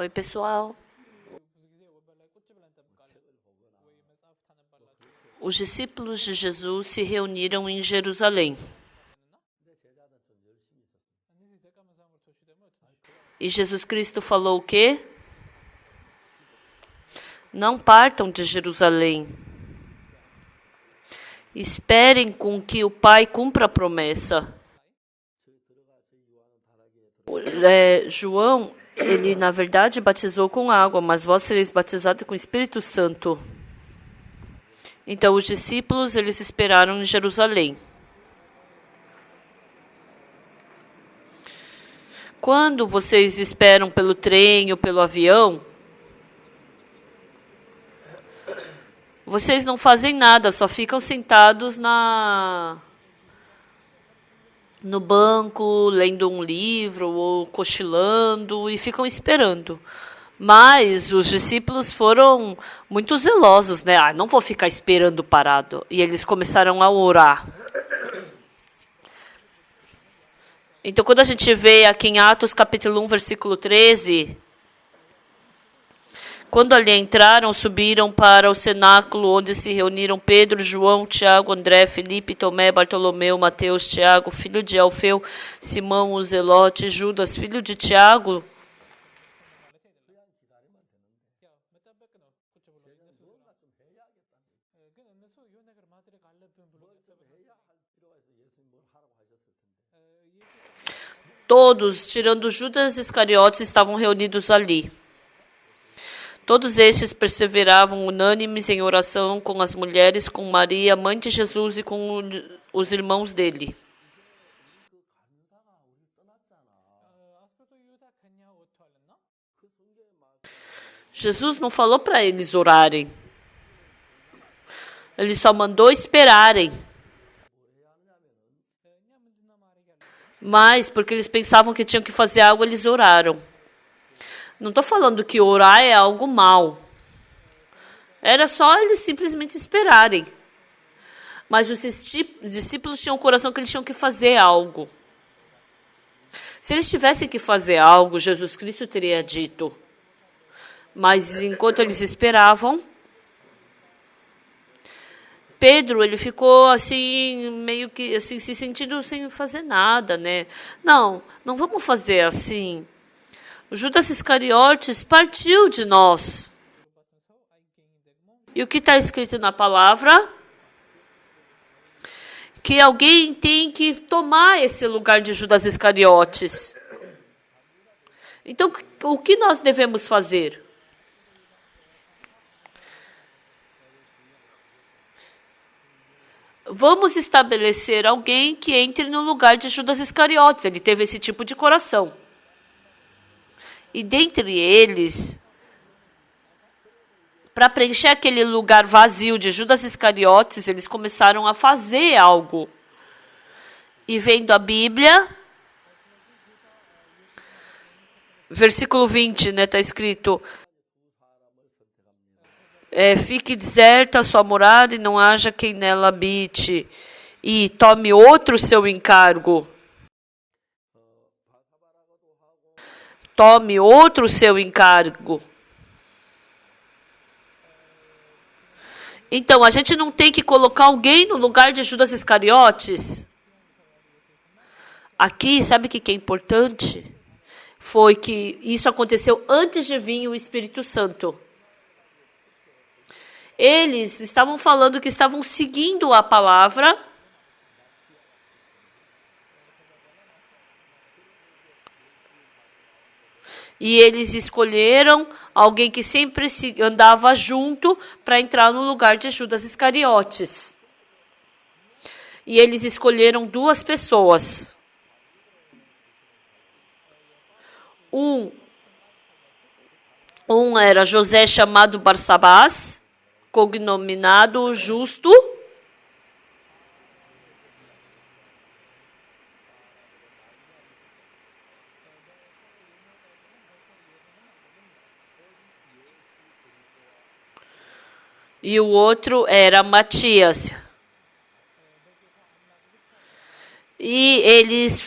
Oi, pessoal. Os discípulos de Jesus se reuniram em Jerusalém. E Jesus Cristo falou o quê? Não partam de Jerusalém. Esperem com que o Pai cumpra a promessa. João, ele na verdade batizou com água, mas vós sereis batizados com o Espírito Santo. Então os discípulos, eles esperaram em Jerusalém. Quando vocês esperam pelo trem ou pelo avião, vocês não fazem nada, só ficam sentados no banco, lendo um livro ou cochilando e ficam esperando. Mas os discípulos foram muito zelosos, né? Não vou ficar esperando parado. E eles começaram a orar. Então, quando a gente vê aqui em Atos capítulo 1, versículo 13, quando ali entraram, subiram para o cenáculo, onde se reuniram Pedro, João, Tiago, André, Felipe, Tomé, Bartolomeu, Mateus, Tiago, filho de Alfeu, Simão, o Zelote, Judas, filho de Tiago. Todos, tirando Judas Iscariotes, estavam reunidos ali. Todos estes perseveravam unânimes em oração com as mulheres, com Maria, mãe de Jesus, e com os irmãos dele. Jesus não falou para eles orarem. Ele só mandou esperarem. Mas, porque eles pensavam que tinham que fazer algo, eles oraram. Não estou falando que orar é algo mal. Era só eles simplesmente esperarem. Mas os discípulos tinham o coração que eles tinham que fazer algo. Se eles tivessem que fazer algo, Jesus Cristo teria dito. Mas enquanto eles esperavam, Pedro, ele ficou assim, meio que assim, se sentindo sem fazer nada, né? Não vamos fazer assim. O Judas Iscariotes partiu de nós. E o que está escrito na palavra? Que alguém tem que tomar esse lugar de Judas Iscariotes. Então, o que nós devemos fazer? Vamos estabelecer alguém que entre no lugar de Judas Iscariotes. Ele teve esse tipo de coração. E dentre eles, para preencher aquele lugar vazio de Judas Iscariotes, eles começaram a fazer algo. E vendo a Bíblia, versículo 20, né, está escrito: fique deserta a sua morada e não haja quem nela habite, e tome outro seu encargo. Tome outro seu encargo. Então, a gente não tem que colocar alguém no lugar de Judas Iscariotes? Aqui, sabe o que é importante? Foi que isso aconteceu antes de vir o Espírito Santo. Eles estavam falando que estavam seguindo a palavra. E eles escolheram alguém que sempre andava junto para entrar no lugar de Judas Iscariotes. E eles escolheram duas pessoas. Um era José, chamado Barsabás, cognominado Justo. E o outro era Matias. E eles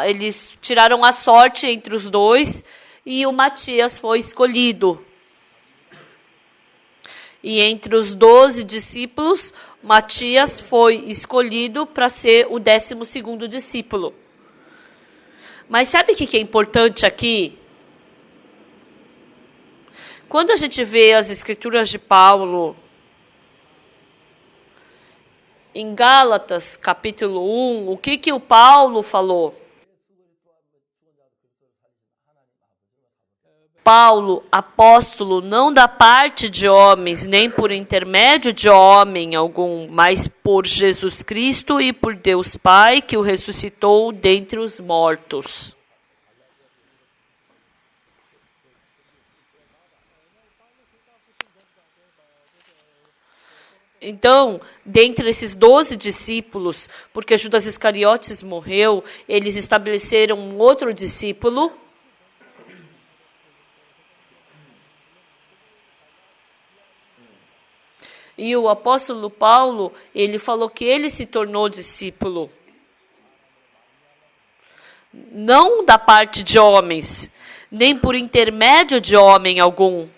eles tiraram a sorte entre os dois e o Matias foi escolhido. E entre os 12 discípulos, Matias foi escolhido para ser o 12º discípulo. Mas sabe o que é importante aqui? Quando a gente vê as escrituras de Paulo, em Gálatas, capítulo 1, o que o Paulo falou? Paulo, apóstolo, não da parte de homens, nem por intermédio de homem algum, mas por Jesus Cristo e por Deus Pai, que o ressuscitou dentre os mortos. Então, dentre esses 12 discípulos, porque Judas Iscariotes morreu, eles estabeleceram um outro discípulo. E o apóstolo Paulo, ele falou que ele se tornou discípulo. Não da parte de homens, nem por intermédio de homem algum,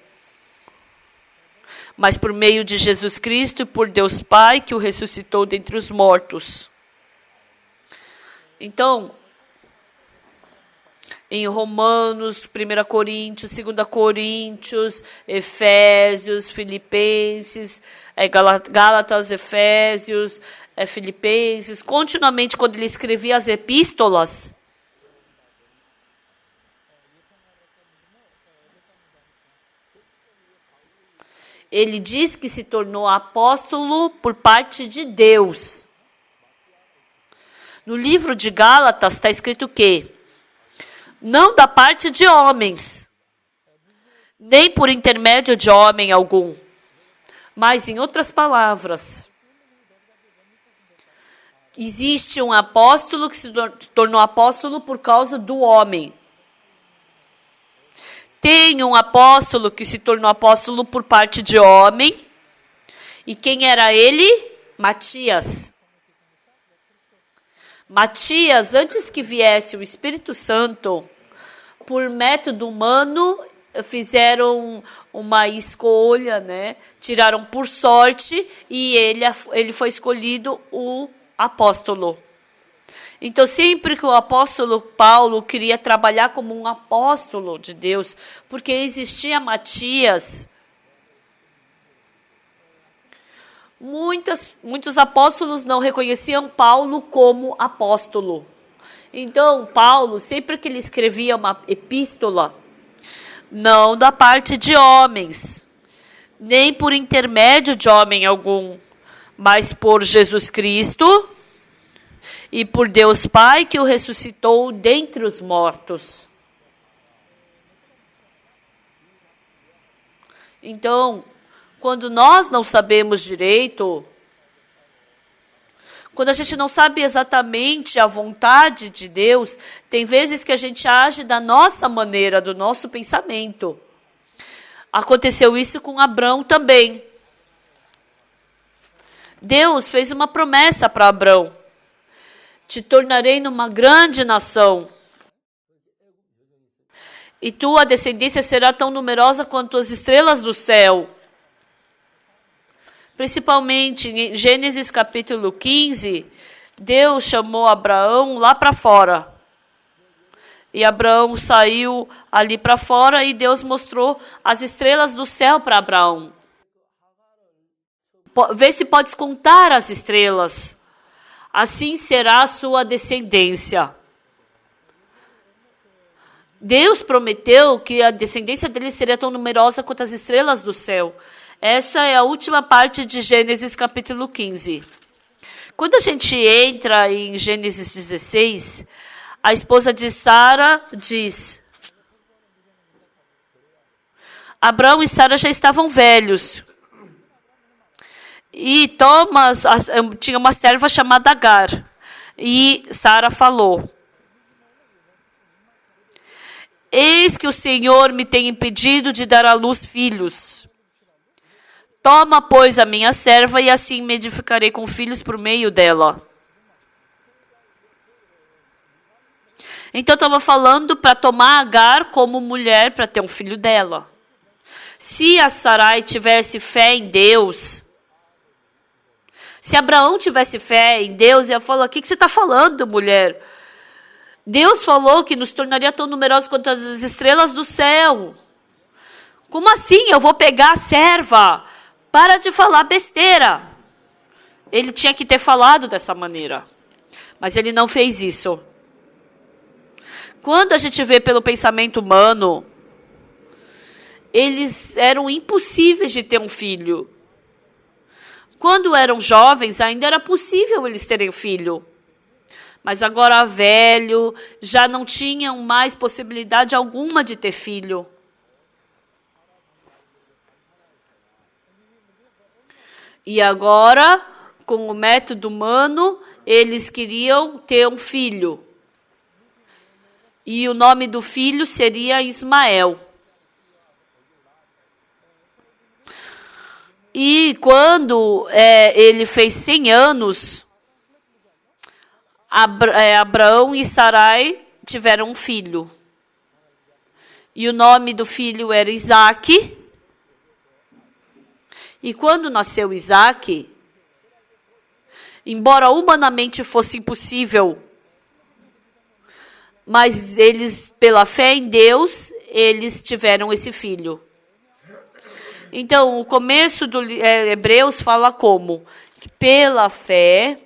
mas por meio de Jesus Cristo e por Deus Pai, que o ressuscitou dentre os mortos. Então, em Romanos, 1 Coríntios, 2 Coríntios, Efésios, Filipenses, Gálatas, Efésios, Filipenses, continuamente quando ele escrevia as epístolas, ele diz que se tornou apóstolo por parte de Deus. No livro de Gálatas está escrito o quê? Não da parte de homens, nem por intermédio de homem algum, mas, em outras palavras, existe um apóstolo que se tornou apóstolo por causa do homem. Tem um apóstolo que se tornou apóstolo por parte de homem. E quem era ele? Matias. Matias, antes que viesse o Espírito Santo, por método humano, fizeram uma escolha, né? Tiraram por sorte e ele foi escolhido o apóstolo. Então, sempre que o apóstolo Paulo queria trabalhar como um apóstolo de Deus, porque existia Matias, muitos apóstolos não reconheciam Paulo como apóstolo. Então, Paulo, sempre que ele escrevia uma epístola, não da parte de homens, nem por intermédio de homem algum, mas por Jesus Cristo e por Deus Pai, que o ressuscitou dentre os mortos. Então, quando nós não sabemos direito, quando a gente não sabe exatamente a vontade de Deus, tem vezes que a gente age da nossa maneira, do nosso pensamento. Aconteceu isso com Abrão também. Deus fez uma promessa para Abrão: te tornarei numa grande nação, e tua descendência será tão numerosa quanto as estrelas do céu. Principalmente em Gênesis capítulo 15, Deus chamou Abraão lá para fora. E Abraão saiu ali para fora e Deus mostrou as estrelas do céu para Abraão. Vê se podes contar as estrelas. Assim será a sua descendência. Deus prometeu que a descendência dele seria tão numerosa quanto as estrelas do céu. Essa é a última parte de Gênesis capítulo 15. Quando a gente entra em Gênesis 16, a esposa de Sara diz: Abraão e Sara já estavam velhos. E Thomas tinha uma serva chamada Agar. E Sara falou: eis que o Senhor me tem impedido de dar à luz filhos. Toma, pois, a minha serva, e assim me edificarei com filhos por meio dela. Então estava falando para tomar Agar como mulher para ter um filho dela. Se a Sarai tivesse fé em Deus, se Abraão tivesse fé em Deus, ia falar: o que você está falando, mulher? Deus falou que nos tornaria tão numerosos quanto as estrelas do céu. Como assim eu vou pegar a serva? Para de falar besteira. Ele tinha que ter falado dessa maneira. Mas ele não fez isso. Quando a gente vê pelo pensamento humano, eles eram impossíveis de ter um filho. Quando eram jovens, ainda era possível eles terem filho. Mas agora, velho, já não tinham mais possibilidade alguma de ter filho. E agora, com o método humano, eles queriam ter um filho. E o nome do filho seria Ismael. E quando ele fez 100 anos, Abraão e Sarai tiveram um filho. E o nome do filho era Isaque. E quando nasceu Isaque, embora humanamente fosse impossível, mas eles, pela fé em Deus, eles tiveram esse filho. Então, o começo do Hebreus fala como? Que pela fé,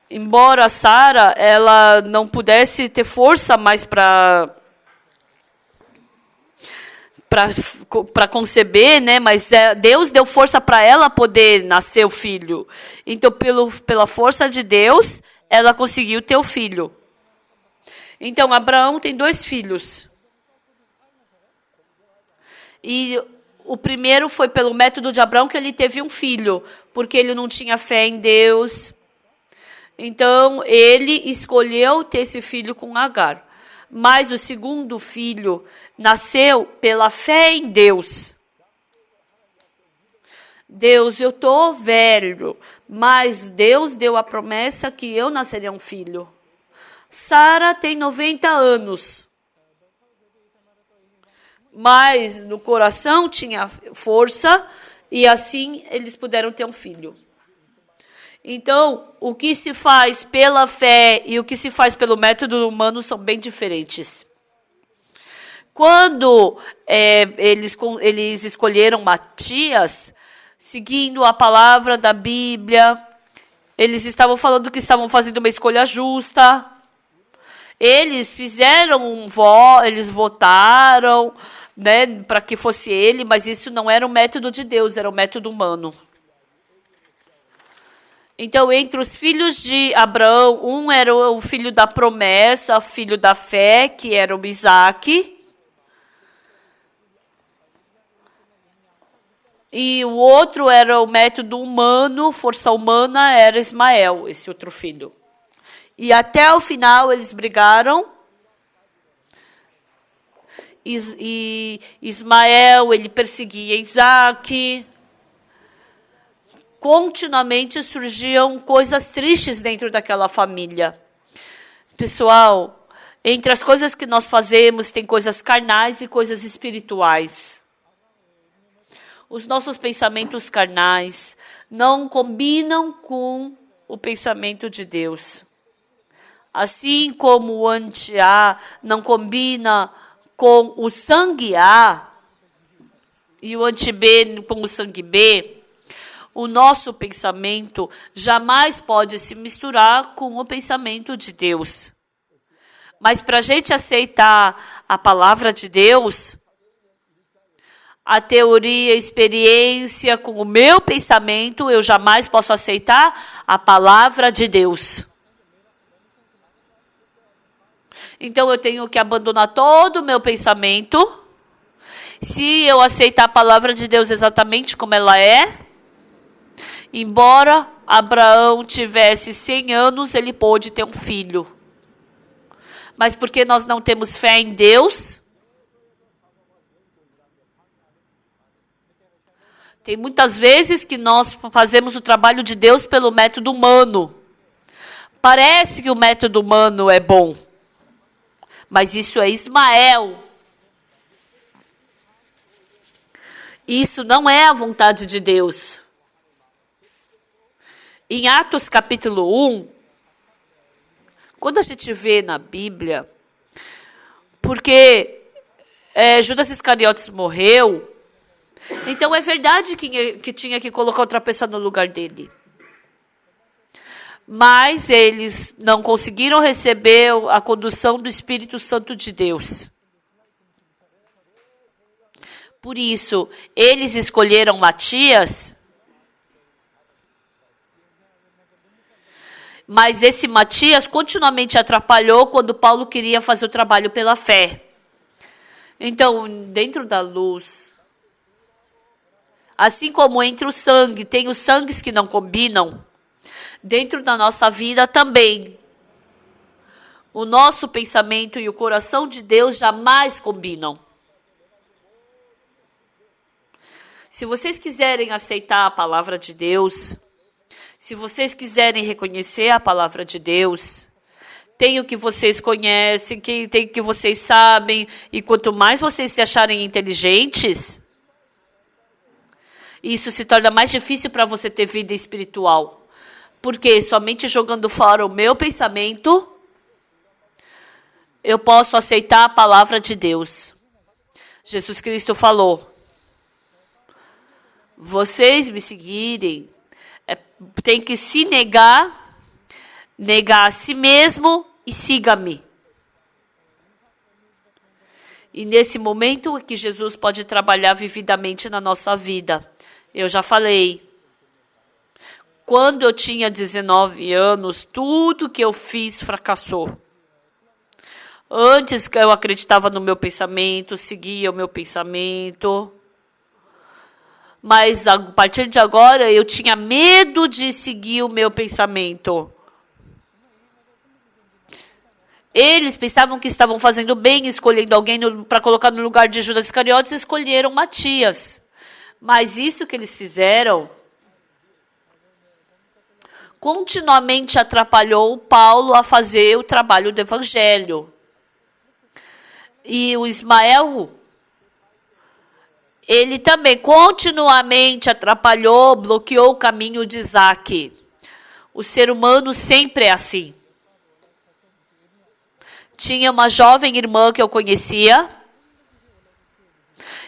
embora Sara ela não pudesse ter força mais para conceber, né? Mas Deus deu força para ela poder nascer o filho. Então, pela força de Deus, ela conseguiu ter o filho. Então, Abraão tem 2 filhos. E o primeiro foi pelo método de Abraão que ele teve um filho, porque ele não tinha fé em Deus. Então, ele escolheu ter esse filho com Agar. Mas o segundo filho nasceu pela fé em Deus. Deus, eu estou velho, mas Deus deu a promessa que eu nasceria um filho. Sara tem 90 anos. Mas no coração tinha força e assim eles puderam ter um filho. Então, o que se faz pela fé e o que se faz pelo método humano são bem diferentes. Quando eles escolheram Matias, seguindo a palavra da Bíblia, eles estavam falando que estavam fazendo uma escolha justa. Eles fizeram eles votaram, né, para que fosse ele, mas isso não era o método de Deus, era o método humano. Então, entre os filhos de Abraão, um era o filho da promessa, filho da fé, que era o Isaque. E o outro era o método humano, força humana, era Ismael, esse outro filho. E até o final eles brigaram. E Ismael, ele perseguia Isaque. Continuamente surgiam coisas tristes dentro daquela família. Pessoal, entre as coisas que nós fazemos, tem coisas carnais e coisas espirituais. Os nossos pensamentos carnais não combinam com o pensamento de Deus. Assim como o anti-A não combina com o sangue A e o anti-B com o sangue B, o nosso pensamento jamais pode se misturar com o pensamento de Deus. Mas para a gente aceitar a palavra de Deus, a teoria, a experiência com o meu pensamento, eu jamais posso aceitar a palavra de Deus. Então, eu tenho que abandonar todo o meu pensamento. Se eu aceitar a palavra de Deus exatamente como ela é, embora Abraão tivesse 100 anos, ele pôde ter um filho. Mas porque nós não temos fé em Deus, tem muitas vezes que nós fazemos o trabalho de Deus pelo método humano. Parece que o método humano é bom. Mas isso é Ismael. Isso não é a vontade de Deus. Em Atos capítulo 1, quando a gente vê na Bíblia, porque Judas Iscariotes morreu, então é verdade que tinha que colocar outra pessoa no lugar dele. Mas eles não conseguiram receber a condução do Espírito Santo de Deus. Por isso, eles escolheram Matias, mas esse Matias continuamente atrapalhou quando Paulo queria fazer o trabalho pela fé. Então, dentro da luz, assim como entre o sangue, tem os sangues que não combinam, dentro da nossa vida também. O nosso pensamento e o coração de Deus jamais combinam. Se vocês quiserem aceitar a palavra de Deus, se vocês quiserem reconhecer a palavra de Deus, tem o que vocês conhecem, tem o que vocês sabem, e quanto mais vocês se acharem inteligentes, isso se torna mais difícil para você ter vida espiritual. Porque somente jogando fora o meu pensamento, eu posso aceitar a palavra de Deus. Jesus Cristo falou: vocês me seguirem, tem que se negar a si mesmo e siga-me. E nesse momento é que Jesus pode trabalhar vividamente na nossa vida. Eu já falei, quando eu tinha 19 anos, tudo que eu fiz fracassou. Antes eu acreditava no meu pensamento, seguia o meu pensamento. Mas a partir de agora eu tinha medo de seguir o meu pensamento. Eles pensavam que estavam fazendo bem, escolhendo alguém para colocar no lugar de Judas Iscariotes, e escolheram Matias. Mas isso que eles fizeram continuamente atrapalhou Paulo a fazer o trabalho do evangelho. E o Ismael, ele também continuamente atrapalhou, bloqueou o caminho de Isaac. O ser humano sempre é assim. Tinha uma jovem irmã que eu conhecia,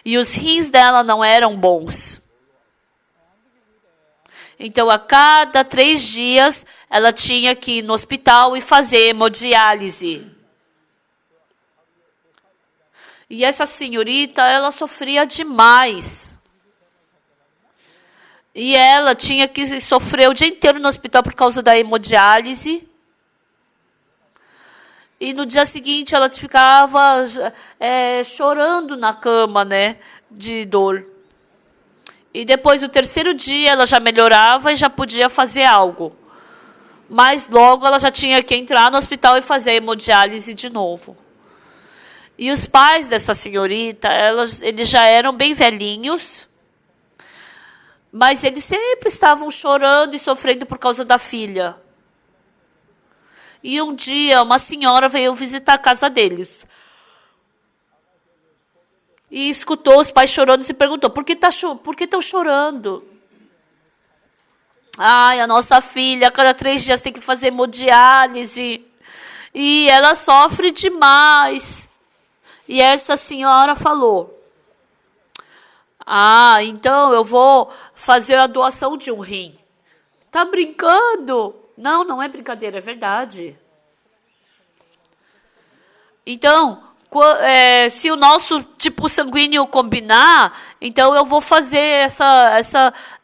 e os rins dela não eram bons. Então, a cada 3 dias, ela tinha que ir no hospital e fazer hemodiálise. E essa senhorita, ela sofria demais. E ela tinha que sofrer o dia inteiro no hospital por causa da hemodiálise. E no dia seguinte ela ficava chorando na cama, né, de dor. E depois, no 3º dia, ela já melhorava e já podia fazer algo. Mas logo ela já tinha que entrar no hospital e fazer a hemodiálise de novo. E os pais dessa senhorita, eles já eram bem velhinhos, mas eles sempre estavam chorando e sofrendo por causa da filha. E um dia, uma senhora veio visitar a casa deles. E escutou os pais chorando e se perguntou: por que estão chorando? Ai, a nossa filha, a cada 3 dias tem que fazer hemodiálise. E ela sofre demais. E essa senhora falou: então eu vou fazer a doação de um rim. Tá brincando? Não, não é brincadeira, é verdade. Então, se o nosso tipo sanguíneo combinar, então eu vou fazer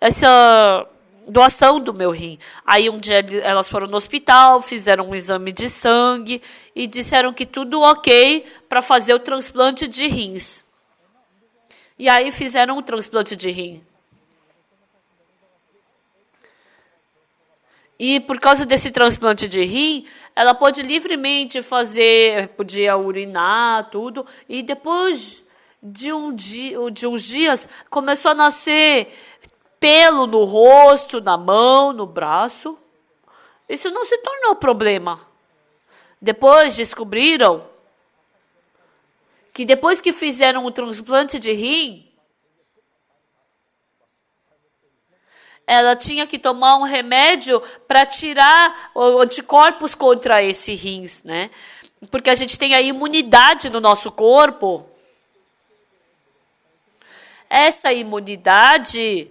essa doação do meu rim. Aí um dia elas foram no hospital, fizeram um exame de sangue e disseram que tudo ok para fazer o transplante de rins. E aí fizeram o transplante de rim. E por causa desse transplante de rim, ela pôde livremente podia urinar, tudo. E depois de uns dias, começou a nascer pelo no rosto, na mão, no braço. Isso não se tornou problema. Depois descobriram que depois que fizeram o transplante de rim, ela tinha que tomar um remédio para tirar anticorpos contra esse rins, né? Porque a gente tem a imunidade no nosso corpo. Essa imunidade,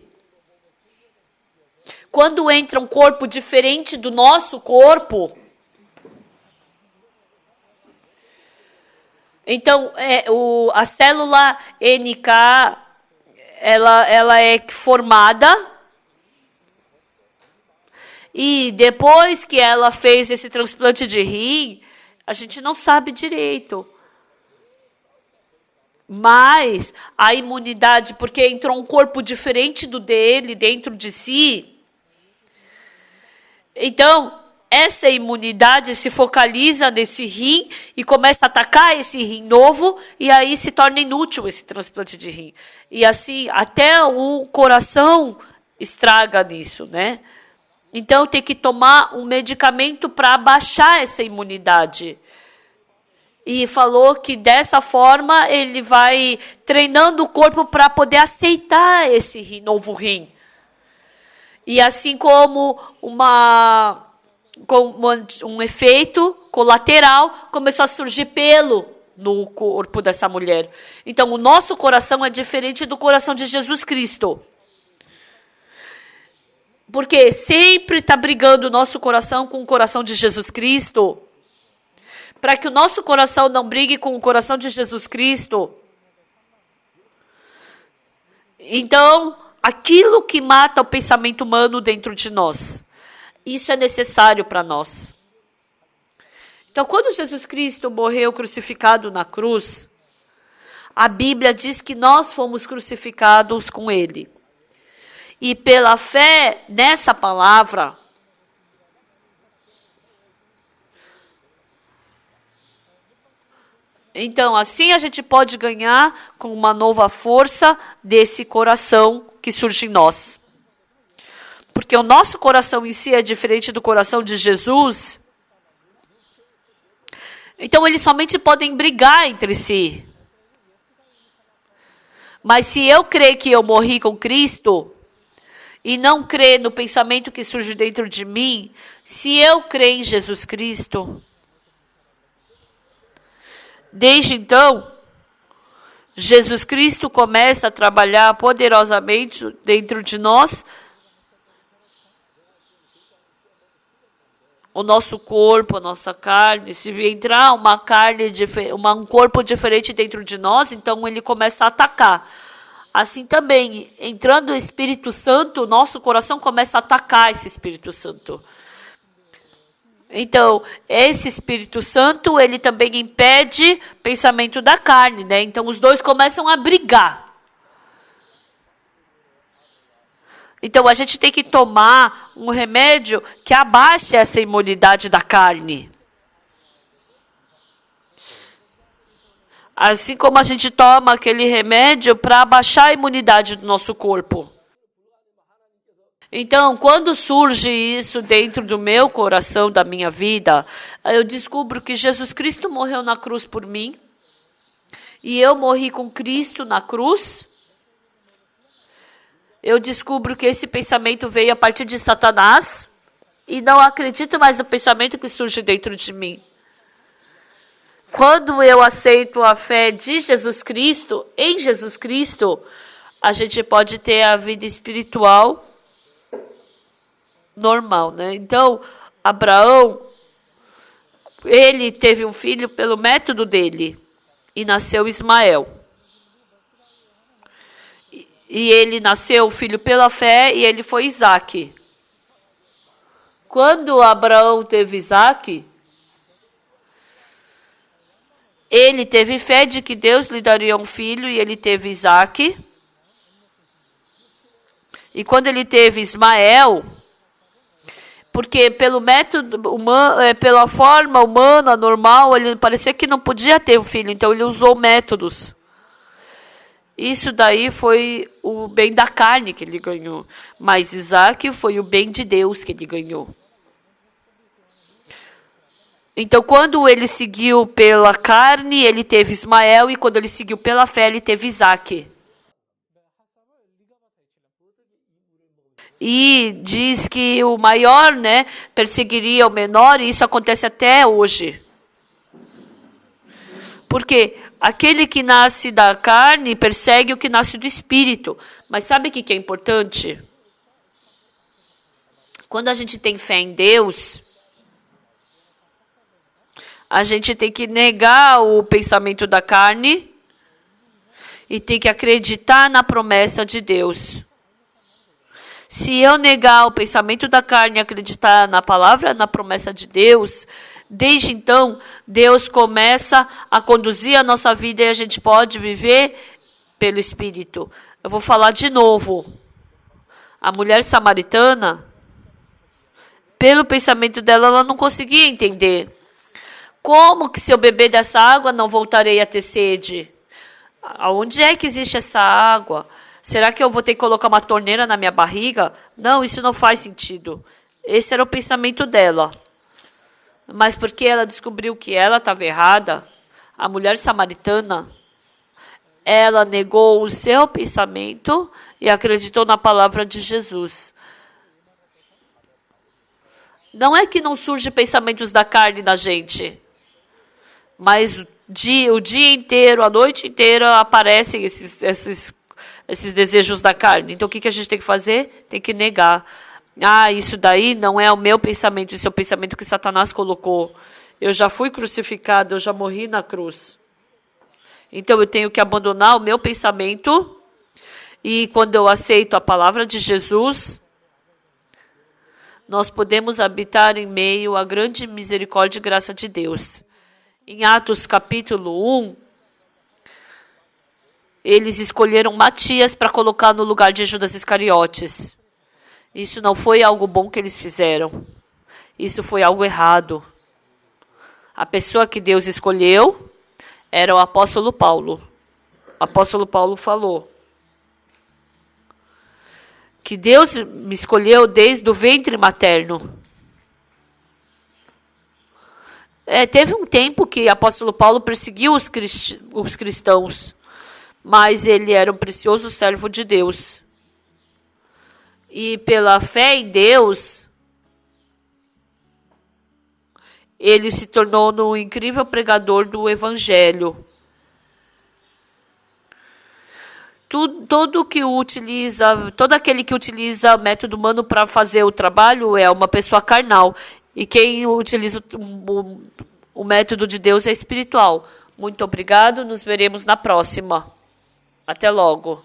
quando entra um corpo diferente do nosso corpo, então a célula NK, ela é formada. E depois que ela fez esse transplante de rim, a gente não sabe direito. Mas a imunidade, porque entrou um corpo diferente do dele dentro de si. Então, essa imunidade se focaliza nesse rim e começa a atacar esse rim novo, e aí se torna inútil esse transplante de rim. E assim, até o coração estraga nisso, né? Então, tem que tomar um medicamento para abaixar essa imunidade. E falou que dessa forma ele vai treinando o corpo para poder aceitar esse novo rim. E assim como um efeito colateral, começou a surgir pelo no corpo dessa mulher. Então, o nosso coração é diferente do coração de Jesus Cristo. Porque sempre está brigando o nosso coração com o coração de Jesus Cristo. Para que o nosso coração não brigue com o coração de Jesus Cristo. Então, aquilo que mata o pensamento humano dentro de nós, isso é necessário para nós. Então, quando Jesus Cristo morreu crucificado na cruz, a Bíblia diz que nós fomos crucificados com Ele. E pela fé nessa palavra, então assim a gente pode ganhar com uma nova força desse coração que surge em nós. Porque o nosso coração em si é diferente do coração de Jesus. Então eles somente podem brigar entre si. Mas se eu crer que eu morri com Cristo, e não crer no pensamento que surge dentro de mim, se eu crer em Jesus Cristo, desde então, Jesus Cristo começa a trabalhar poderosamente dentro de nós, o nosso corpo, a nossa carne. Se entrar um corpo diferente dentro de nós, então ele começa a atacar. Assim também, entrando o Espírito Santo, o nosso coração começa a atacar esse Espírito Santo. Então, esse Espírito Santo, ele também impede pensamento da carne, né? Então, os dois começam a brigar. Então, a gente tem que tomar um remédio que abaixe essa imunidade da carne. Assim como a gente toma aquele remédio para abaixar a imunidade do nosso corpo. Então, quando surge isso dentro do meu coração, da minha vida, eu descubro que Jesus Cristo morreu na cruz por mim. E eu morri com Cristo na cruz. Eu descubro que esse pensamento veio a partir de Satanás. E não acredito mais no pensamento que surge dentro de mim. Quando eu aceito a fé de Jesus Cristo, em Jesus Cristo, a gente pode ter a vida espiritual normal, né? Então, Abraão, ele teve um filho pelo método dele e nasceu Ismael. E ele nasceu filho pela fé e ele foi Isaque. Quando Abraão teve Isaque, ele teve fé de que Deus lhe daria um filho e ele teve Isaque. E quando ele teve Ismael, porque pelo método humano, pela forma humana normal, ele parecia que não podia ter um filho, então ele usou métodos. Isso daí foi o bem da carne que ele ganhou, mas Isaque foi o bem de Deus que ele ganhou. Então, quando ele seguiu pela carne, ele teve Ismael, e quando ele seguiu pela fé, ele teve Isaque. E diz que o maior, né, perseguiria o menor, e isso acontece até hoje. Porque aquele que nasce da carne persegue o que nasce do espírito. Mas sabe o que é importante? Quando a gente tem fé em Deus, a gente tem que negar o pensamento da carne e tem que acreditar na promessa de Deus. Se eu negar o pensamento da carne e acreditar na palavra, na promessa de Deus, desde então, Deus começa a conduzir a nossa vida e a gente pode viver pelo Espírito. Eu vou falar de novo. A mulher samaritana, pelo pensamento dela, ela não conseguia entender. Como que se eu beber dessa água não voltarei a ter sede? Aonde é que existe essa água? Será que eu vou ter que colocar uma torneira na minha barriga? Não, isso não faz sentido. Esse era o pensamento dela. Mas porque ela descobriu que ela estava errada, a mulher samaritana, ela negou o seu pensamento e acreditou na palavra de Jesus. Não é que não surge pensamentos da carne na gente, mas o dia inteiro, a noite inteira, aparecem esses desejos da carne. Então, o que a gente tem que fazer? Tem que negar. Ah, isso daí não é o meu pensamento, isso é o pensamento que Satanás colocou. Eu já fui crucificado, eu já morri na cruz. Então, eu tenho que abandonar o meu pensamento e quando eu aceito a palavra de Jesus, nós podemos habitar em meio à grande misericórdia e graça de Deus. Em Atos capítulo 1, eles escolheram Matias para colocar no lugar de Judas Iscariotes. Isso não foi algo bom que eles fizeram. Isso foi algo errado. A pessoa que Deus escolheu era o apóstolo Paulo. O apóstolo Paulo falou que Deus me escolheu desde o ventre materno. Teve um tempo que o apóstolo Paulo perseguiu os cristãos, mas ele era um precioso servo de Deus. E pela fé em Deus, ele se tornou um incrível pregador do evangelho. Todo aquele que utiliza método humano para fazer o trabalho é uma pessoa carnal. E quem utiliza o método de Deus é espiritual. Muito obrigado, nos veremos na próxima. Até logo.